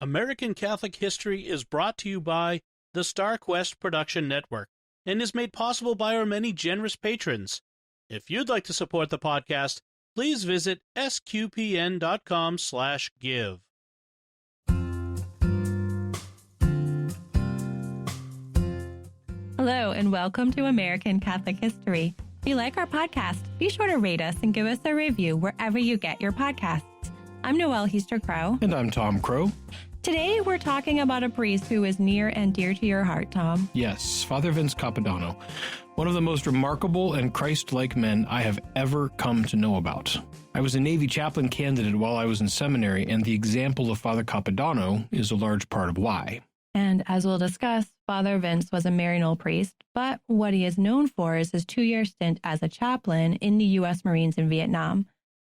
American Catholic History is brought to you by the Star Quest Production Network and is made possible by our many generous patrons. If you'd like to support the podcast, please visit sqpn.com/give. Hello, and welcome to American Catholic History. If you like our podcast, be sure to rate us and give us a review wherever you get your podcasts. I'm Noëlle Crowe. And I'm Tom Crowe. Today, we're talking about a priest who is near and dear to your heart, Tom. Yes, Father Vince Capodanno, one of the most remarkable and Christ-like men I have ever come to know about. I was a Navy chaplain candidate while I was in seminary, and the example of Father Capodanno is a large part of why. And as we'll discuss, Father Vince was a Maryknoll priest, but what he is known for is his 2-year stint as a chaplain in the U.S. Marines in Vietnam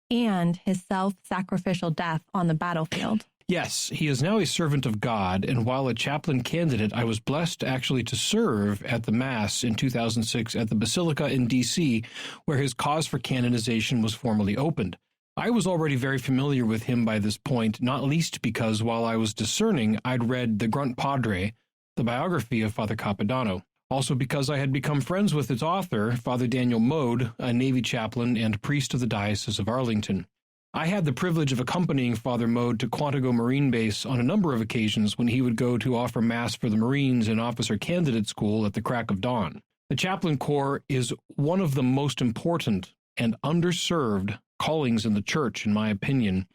and his self-sacrificial death on the battlefield. Yes, he is now a servant of God, and while a chaplain candidate, I was blessed actually to serve at the Mass in 2006 at the Basilica in D.C., where his cause for canonization was formally opened. I was already very familiar with him by this point, not least because while I was discerning, I'd read The Grunt Padre, the biography of Father Capodanno. Also because I had become friends with its author, Father Daniel Mode, a Navy chaplain and priest of the Diocese of Arlington. I had the privilege of accompanying Father Mode to Quantico Marine Base on a number of occasions when he would go to offer Mass for the Marines in Officer Candidate School at the crack of dawn. The Chaplain Corps is one of the most important and underserved callings in the Church, in my opinion.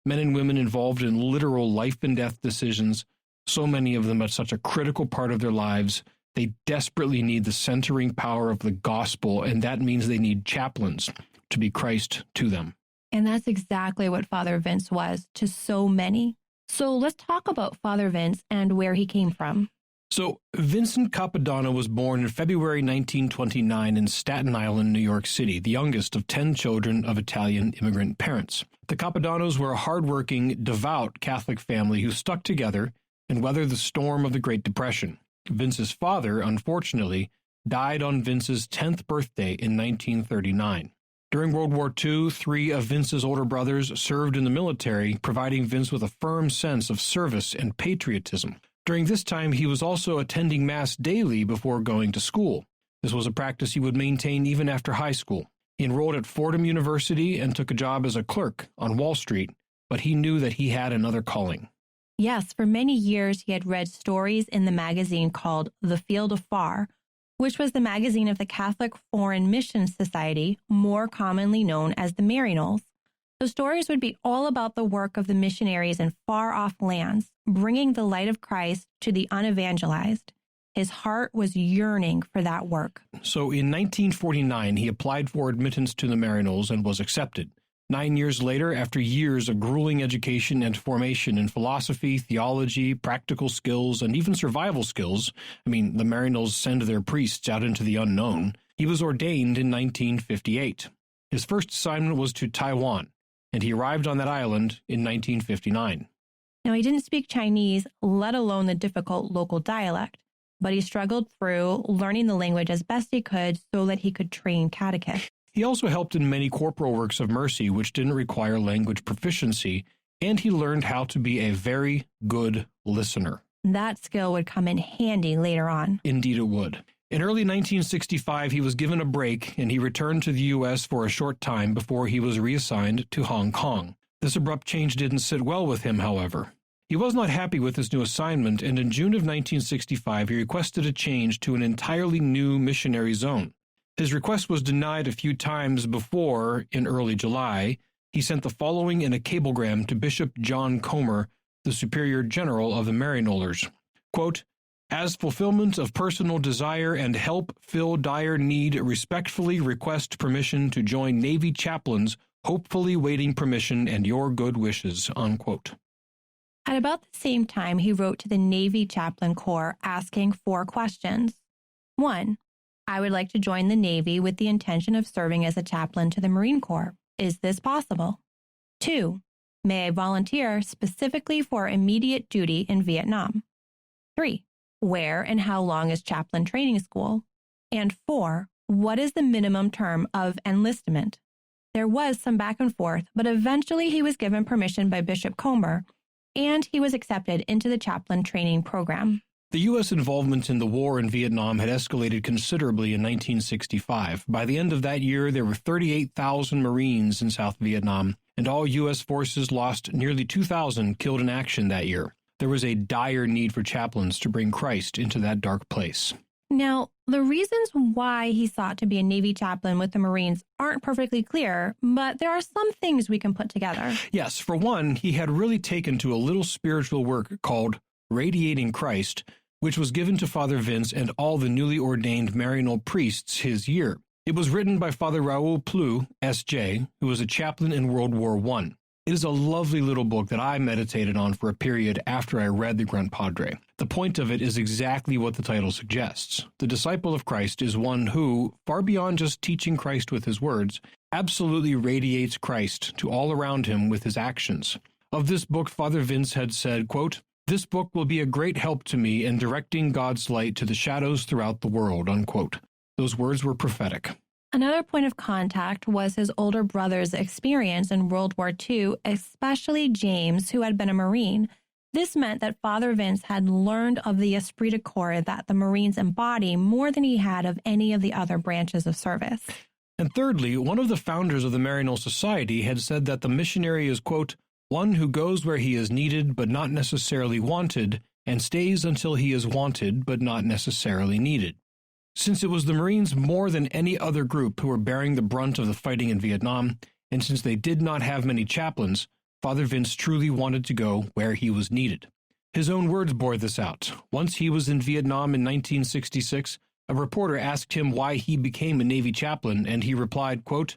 Men and women involved in literal life and death decisions, so many of them at such a critical part of their lives. They desperately need the centering power of the gospel, and that means they need chaplains to be Christ to them. And that's exactly what Father Vince was to so many. So let's talk about Father Vince and where he came from. So Vincent Capodanno was born in February 1929 in Staten Island, New York City, the youngest of 10 children of Italian immigrant parents. The Capodannos were a hardworking, devout Catholic family who stuck together and weathered the storm of the Great Depression. Vince's father, unfortunately, died on Vince's 10th birthday in 1939. During World War II, 3 of Vince's older brothers served in the military, providing Vince with a firm sense of service and patriotism. During this time, he was also attending Mass daily before going to school. This was a practice he would maintain even after high school. He enrolled at Fordham University and took a job as a clerk on Wall Street, but he knew that he had another calling. Yes, for many years he had read stories in the magazine called The Field Afar, which was the magazine of the Catholic Foreign Mission Society, more commonly known as the Maryknolls. The stories would be all about the work of the missionaries in far-off lands, bringing the light of Christ to the unevangelized. His heart was yearning for that work. So in 1949, he applied for admittance to the Maryknolls and was accepted. 9 years later, after years of grueling education and formation in philosophy, theology, practical skills, and even survival skills, the Maryknolls send their priests out into the unknown, he was ordained in 1958. His first assignment was to Taiwan, and he arrived on that island in 1959. Now, he didn't speak Chinese, let alone the difficult local dialect, but he struggled through learning the language as best he could so that he could train catechists. He also helped in many corporal works of mercy which didn't require language proficiency, and he learned how to be a very good listener. That skill would come in handy later on. Indeed it would. In early 1965, he was given a break, and he returned to the U.S. for a short time before he was reassigned to Hong Kong. This abrupt change didn't sit well with him, however. He was not happy with his new assignment, and in June of 1965, he requested a change to an entirely new missionary zone. His request was denied a few times before, in early July, he sent the following in a cablegram to Bishop John Comer, the Superior General of the Maryknollers. Quote, "As fulfillment of personal desire and help fill dire need, respectfully request permission to join Navy chaplains, hopefully waiting permission and your good wishes." Unquote. At about the same time, he wrote to the Navy Chaplain Corps asking 4 questions. 1. I would like to join the Navy with the intention of serving as a chaplain to the Marine Corps. Is this possible? 2. May I volunteer specifically for immediate duty in Vietnam? 3. Where and how long is chaplain training school? And 4. What is the minimum term of enlistment? There was some back and forth, but eventually he was given permission by Bishop Comer, and he was accepted into the chaplain training program. The U.S. involvement in the war in Vietnam had escalated considerably in 1965. By the end of that year, there were 38,000 Marines in South Vietnam, and all U.S. forces lost nearly 2,000 killed in action that year. There was a dire need for chaplains to bring Christ into that dark place. Now, the reasons why he sought to be a Navy chaplain with the Marines aren't perfectly clear, but there are some things we can put together. Yes, for one, he had really taken to a little spiritual work called Radiating Christ, which was given to Father Vince and all the newly ordained Maryknoll priests his year. It was written by Father Raoul Plou, S.J., who was a chaplain in World War I. It is a lovely little book that I meditated on for a period after I read the Grunt Padre. The point of it is exactly what the title suggests. The disciple of Christ is one who, far beyond just teaching Christ with his words, absolutely radiates Christ to all around him with his actions. Of this book, Father Vince had said, quote, "This book will be a great help to me in directing God's light to the shadows throughout the world," unquote. Those words were prophetic. Another point of contact was his older brother's experience in World War II, especially James, who had been a Marine. This meant that Father Vince had learned of the esprit de corps that the Marines embody more than he had of any of the other branches of service. And thirdly, one of the founders of the Maryknoll Society had said that the missionary is, quote, "one who goes where he is needed but not necessarily wanted, and stays until he is wanted but not necessarily needed." Since it was the Marines more than any other group who were bearing the brunt of the fighting in Vietnam, and since they did not have many chaplains, Father Vince truly wanted to go where he was needed. His own words bore this out. Once he was in Vietnam in 1966, a reporter asked him why he became a Navy chaplain, and he replied, quote,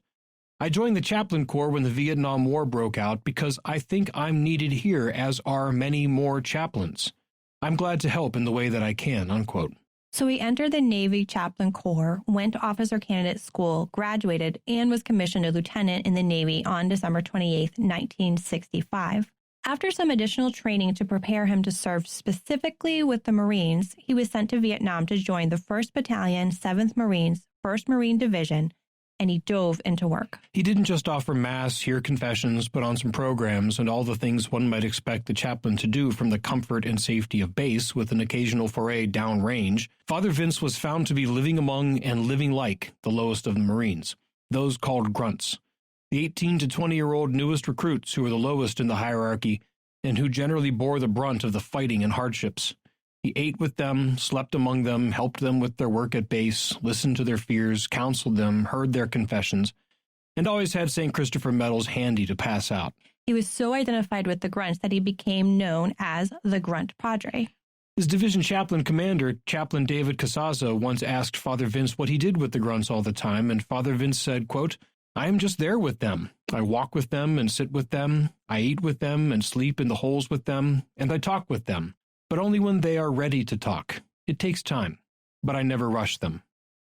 "I joined the Chaplain Corps when the Vietnam War broke out because I think I'm needed here, as are many more chaplains. I'm glad to help in the way that I can," unquote. So he entered the Navy Chaplain Corps, went to officer candidate school, graduated, and was commissioned a lieutenant in the Navy on December 28, 1965. After some additional training to prepare him to serve specifically with the Marines, he was sent to Vietnam to join the 1st Battalion, 7th Marines, 1st Marine Division, and he dove into work. He didn't just offer Mass, hear confessions, put on some programs, and all the things one might expect the chaplain to do from the comfort and safety of base with an occasional foray downrange. Father Vince was found to be living among and living like the lowest of the Marines, those called grunts, the 18 to 20-year-old newest recruits who were the lowest in the hierarchy and who generally bore the brunt of the fighting and hardships. He ate with them, slept among them, helped them with their work at base, listened to their fears, counseled them, heard their confessions, and always had St. Christopher medals handy to pass out. He was so identified with the grunts that he became known as the Grunt Padre. His division chaplain commander, Chaplain David Casaza, once asked Father Vince what he did with the grunts all the time, and Father Vince said, quote, "I am just there with them. I walk with them and sit with them. I eat with them and sleep in the holes with them, and I talk with them. But only when they are ready to talk. It takes time, but I never rush them."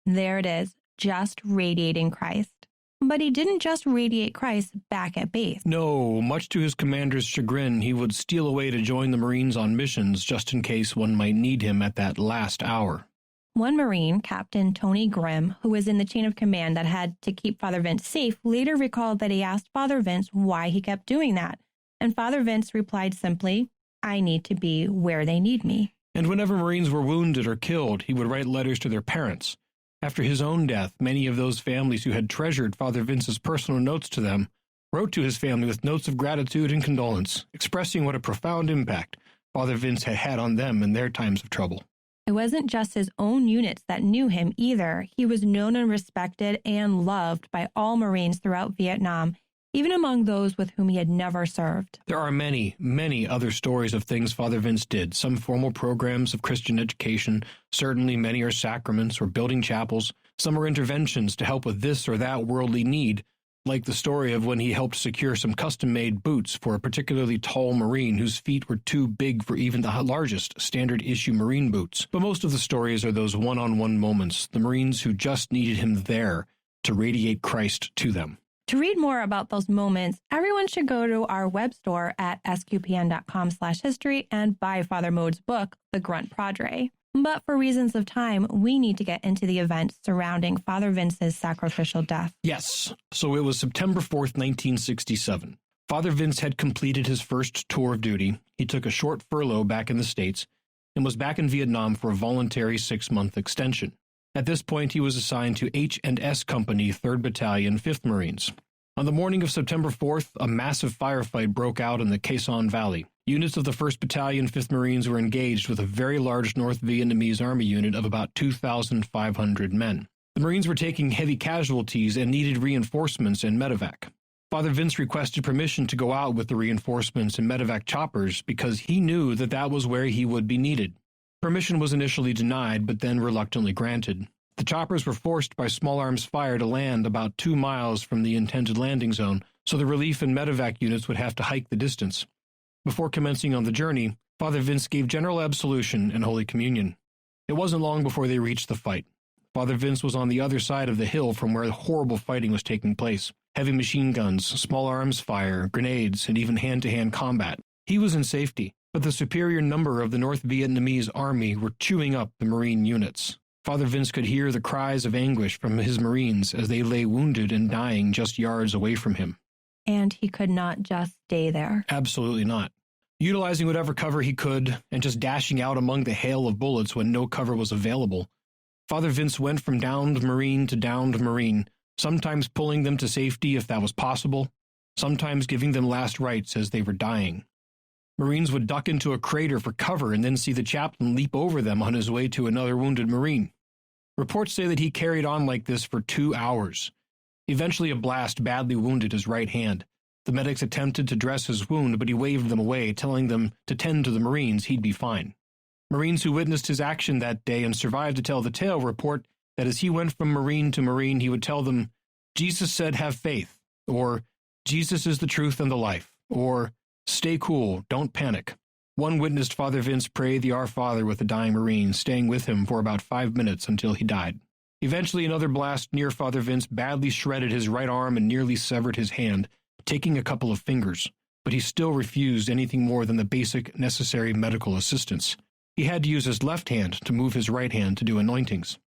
There it is, just radiating Christ. But he didn't just radiate Christ back at base. No, much to his commander's chagrin, he would steal away to join the Marines on missions just in case one might need him at that last hour. One Marine, Captain Tony Grimm, who was in the chain of command that had to keep Father Vince safe, later recalled that he asked Father Vince why he kept doing that. And Father Vince replied simply, "I need to be where they need me." And whenever Marines were wounded or killed, he would write letters to their parents. After his own death, many of those families who had treasured Father Vince's personal notes to them wrote to his family with notes of gratitude and condolence, expressing what a profound impact Father Vince had had on them in their times of trouble. It wasn't just his own units that knew him either. He was known and respected and loved by all Marines throughout Vietnam, even among those with whom he had never served. There are many, many other stories of things Father Vince did, some formal programs of Christian education, certainly many are sacraments or building chapels, some are interventions to help with this or that worldly need, like the story of when he helped secure some custom-made boots for a particularly tall Marine whose feet were too big for even the largest standard-issue Marine boots. But most of the stories are those one-on-one moments, the Marines who just needed him there to radiate Christ to them. To read more about those moments, everyone should go to our web store at sqpn.com/history and buy Father Mode's book, The Grunt Padre. But for reasons of time, we need to get into the events surrounding Father Vince's sacrificial death. Yes, so it was September 4th, 1967. Father Vince had completed his first tour of duty. He took a short furlough back in the States and was back in Vietnam for a voluntary 6-month extension. At this point, he was assigned to H&S Company, 3rd Battalion, 5th Marines. On the morning of September 4th, a massive firefight broke out in the Quai Son Valley. Units of the 1st Battalion, 5th Marines were engaged with a very large North Vietnamese Army unit of about 2,500 men. The Marines were taking heavy casualties and needed reinforcements and medevac. Father Vince requested permission to go out with the reinforcements and medevac choppers because he knew that that was where he would be needed. Permission was initially denied, but then reluctantly granted. The choppers were forced by small arms fire to land about 2 miles from the intended landing zone, so the relief and medevac units would have to hike the distance. Before commencing on the journey, Father Vince gave general absolution and Holy Communion. It wasn't long before they reached the fight. Father Vince was on the other side of the hill from where horrible fighting was taking place. Heavy machine guns, small arms fire, grenades, and even hand-to-hand combat. He was in safety, but the superior number of the North Vietnamese army were chewing up the Marine units. Father Vince could hear the cries of anguish from his Marines as they lay wounded and dying just yards away from him. And he could not just stay there. Absolutely not. Utilizing whatever cover he could and just dashing out among the hail of bullets when no cover was available, Father Vince went from downed Marine to downed Marine, sometimes pulling them to safety if that was possible, sometimes giving them last rites as they were dying. Marines would duck into a crater for cover and then see the chaplain leap over them on his way to another wounded Marine. Reports say that he carried on like this for 2 hours. Eventually, a blast badly wounded his right hand. The medics attempted to dress his wound, but he waved them away, telling them to tend to the Marines, he'd be fine. Marines who witnessed his action that day and survived to tell the tale report that as he went from Marine to Marine, he would tell them, "Jesus said have faith," or "Jesus is the truth and the life," or "Stay cool, don't panic." One witnessed Father Vince pray the Our Father with the dying Marine, staying with him for about 5 minutes until he died. Eventually, another blast near Father Vince badly shredded his right arm and nearly severed his hand, taking a couple of fingers, but he still refused anything more than the basic necessary medical assistance. He had to use his left hand to move his right hand to do anointings.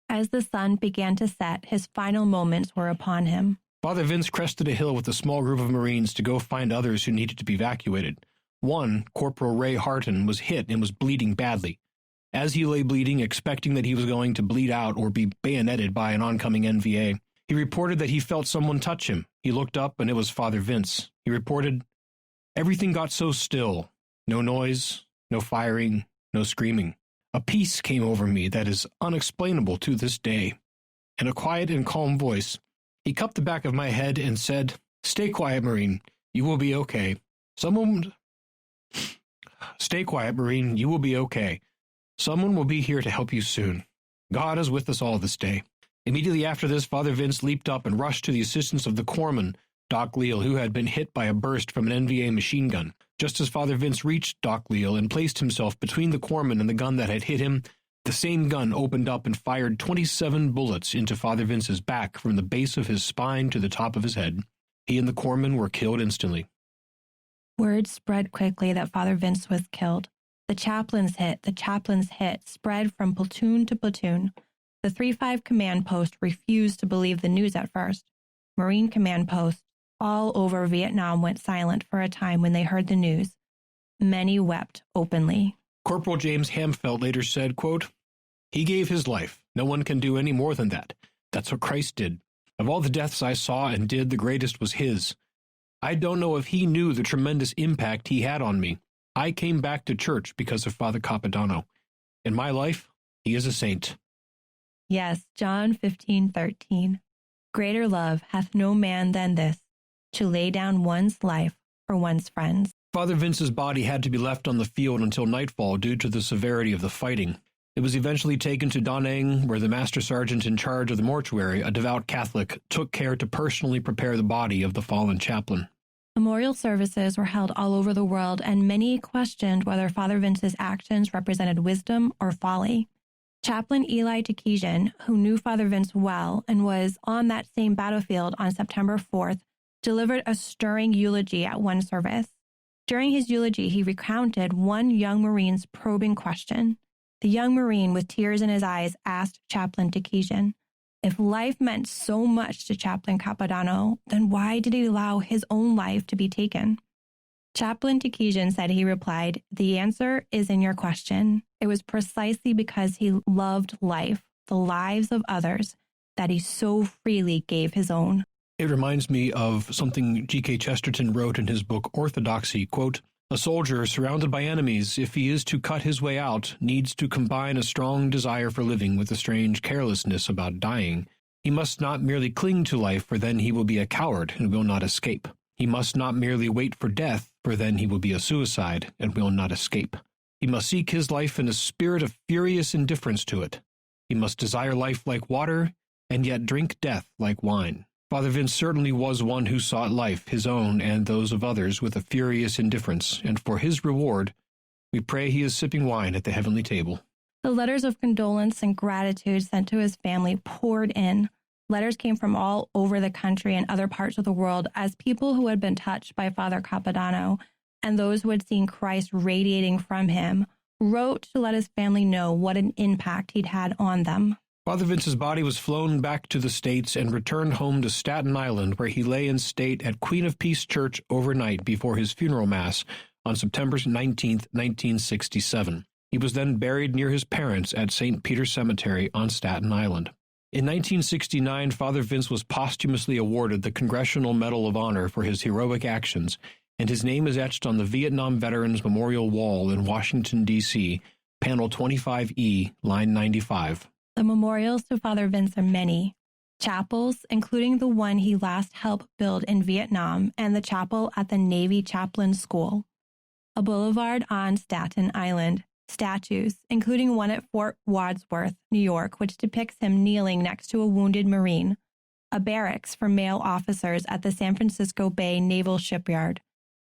As the sun began to set, his final moments were upon him. Father Vince crested a hill with a small group of Marines to go find others who needed to be evacuated. One, Corporal Ray Harton, was hit and was bleeding badly. As he lay bleeding, expecting that he was going to bleed out or be bayoneted by an oncoming NVA, he reported that he felt someone touch him. He looked up and it was Father Vince. He reported, "Everything got so still. No noise, no firing, no screaming. A peace came over me that is unexplainable to this day." In a quiet and calm voice, he cupped the back of my head and said, "Stay quiet, Marine. You will be okay. Stay quiet, Marine. You will be okay. Someone will be here to help you soon. God is with us all this day." Immediately after this, Father Vince leaped up and rushed to the assistance of the corpsman, Doc Leal, who had been hit by a burst from an NVA machine gun. Just as Father Vince reached Doc Leal and placed himself between the corpsman and the gun that had hit him, the same gun opened up and fired 27 bullets into Father Vince's back from the base of his spine to the top of his head. He and the corpsman were killed instantly. Word spread quickly that Father Vince was killed. The chaplain's hit spread from platoon to platoon. The 3-5 command post refused to believe the news at first. Marine command posts all over Vietnam went silent for a time when they heard the news. Many wept openly. Corporal James Hamfeld later said, quote, "He gave his life. No one can do any more than that. That's what Christ did. Of all the deaths I saw and did, the greatest was his. I don't know if he knew the tremendous impact he had on me. I came back to church because of Father Capodanno. In my life, he is a saint." Yes, John 15:13. Greater love hath no man than this, to lay down one's life for one's friends. Father Vince's body had to be left on the field until nightfall due to the severity of the fighting. It was eventually taken to Da Nang, where the master sergeant in charge of the mortuary, a devout Catholic, took care to personally prepare the body of the fallen chaplain. Memorial services were held all over the world, and many questioned whether Father Vince's actions represented wisdom or folly. Chaplain Eli Takesian, who knew Father Vince well and was on that same battlefield on September 4th, delivered a stirring eulogy at one service. During his eulogy, he recounted one young Marine's probing question. The young Marine, with tears in his eyes, asked Chaplain Takesian, If life meant so much to Chaplain Capodanno, then why did he allow his own life to be taken? Chaplain Takesian said he replied, "The answer is in your question. It was precisely because he loved life, the lives of others, that he so freely gave his own." It reminds me of something G.K. Chesterton wrote in his book Orthodoxy, quote, "A soldier surrounded by enemies, if he is to cut his way out, needs to combine a strong desire for living with a strange carelessness about dying. He must not merely cling to life, for then he will be a coward and will not escape. He must not merely wait for death, for then he will be a suicide and will not escape. He must seek his life in a spirit of furious indifference to it. He must desire life like water, and yet drink death like wine." Father Vince certainly was one who sought life, his own and those of others, with a furious indifference, and for his reward, we pray he is sipping wine at the heavenly table. The letters of condolence and gratitude sent to his family poured in. Letters came from all over the country and other parts of the world as people who had been touched by Father Capodanno and those who had seen Christ radiating from him wrote to let his family know what an impact he'd had on them. Father Vince's body was flown back to the States and returned home to Staten Island, where he lay in state at Queen of Peace Church overnight before his funeral mass on September 19, 1967. He was then buried near his parents at St. Peter's Cemetery on Staten Island. In 1969, Father Vince was posthumously awarded the Congressional Medal of Honor for his heroic actions, and his name is etched on the Vietnam Veterans Memorial Wall in Washington, D.C., panel 25E, line 95. The memorials to Father Vince are many. Chapels, including the one he last helped build in Vietnam and the chapel at the Navy Chaplain School. A boulevard on Staten Island. Statues, including one at Fort Wadsworth, New York, which depicts him kneeling next to a wounded Marine. A barracks for male officers at the San Francisco Bay Naval Shipyard.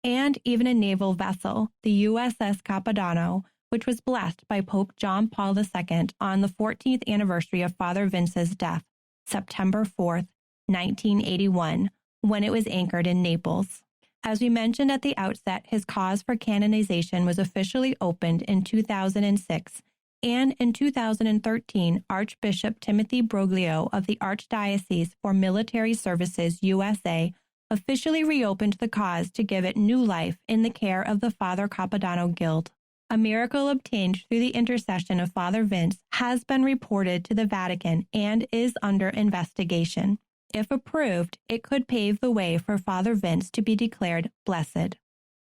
And even a naval vessel, the USS Capodanno, which was blessed by Pope John Paul II on the 14th anniversary of Father Vince's death, September 4th, 1981, when it was anchored in Naples. As we mentioned at the outset, his cause for canonization was officially opened in 2006, and in 2013, Archbishop Timothy Broglio of the Archdiocese for Military Services USA officially reopened the cause to give it new life in the care of the Father Capodanno Guild. A miracle obtained through the intercession of Father Vince has been reported to the Vatican and is under investigation. If approved, it could pave the way for Father Vince to be declared blessed.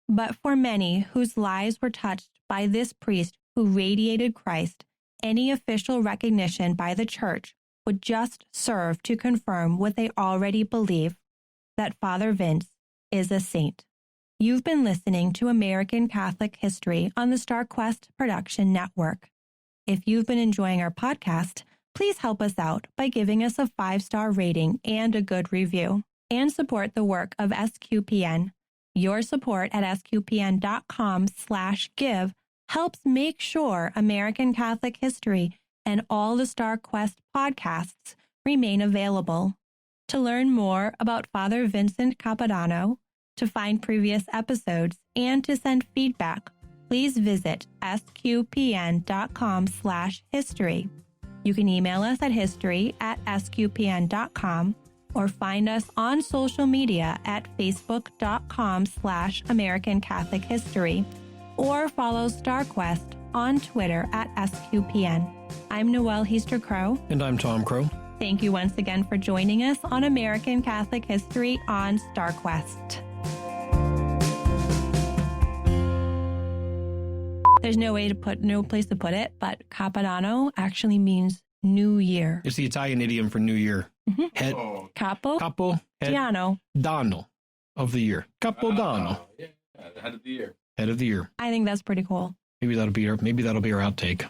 But for many whose lives were touched by this priest who radiated Christ, any official recognition by the Church would just serve to confirm what they already believe, that Father Vince is a saint. You've been listening to American Catholic History on the StarQuest Production Network. If you've been enjoying our podcast, please help us out by giving us a 5-star rating and a good review, and support the work of SQPN. Your support at sqpn.com/give helps make sure American Catholic History and all the StarQuest podcasts remain available. To learn more about Father Vincent Capodanno, to find previous episodes, and to send feedback, please visit sqpn.com/history. You can email us at history@sqpn.com or find us on social media at facebook.com/American Catholic History or follow StarQuest on Twitter at SQPN. I'm Noëlle Crowe. And I'm Tom Crowe. Thank you once again for joining us on American Catholic History on StarQuest. There's no place to put it, but Capodanno actually means New Year. It's the Italian idiom for New Year. Mm-hmm. Capo Danno of the year. Capodanno. Yeah, the head of the year. Head of the year. I think that's pretty cool. Maybe that'll be our outtake.